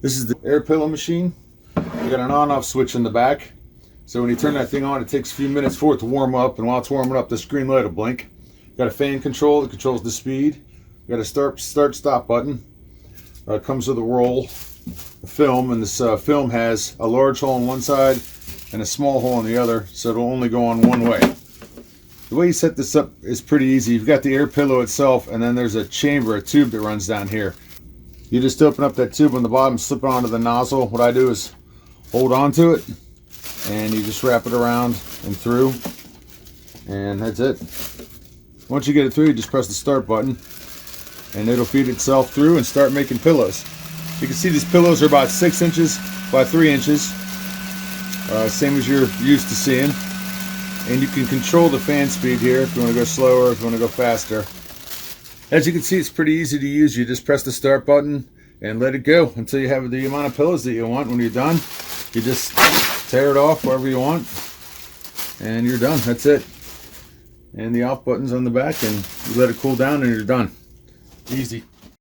This is the air pillow machine. You got an on-off switch in the back. So when you turn that thing on, it takes a few minutes for it to warm up, and while it's warming up, this green light will blink. Got a fan control that controls the speed. Got a start-stop button. It comes with a roll of film, and this film has a large hole on one side and a small hole on the other, so it'll only go on one way. The way you set this up is pretty easy. You've got the air pillow itself, and then there's a chamber, a tube that runs down here. You just open up that tube on the bottom, slip it onto the nozzle. What I do is hold on to it, and you just wrap it around and through, and that's it. Once you get it through, you just press the start button, and it'll feed itself through and start making pillows. You can see these pillows are about 6 inches by 3 inches, same as you're used to seeing. And you can control the fan speed here if you want to go slower, if you want to go faster. As you can see, it's pretty easy to use. You just press the start button and let it go until you have the amount of pillows that you want. When you're done, you just tear it off wherever you want, and you're done. That's it. And the off button's on the back, and you let it cool down and you're done. Easy.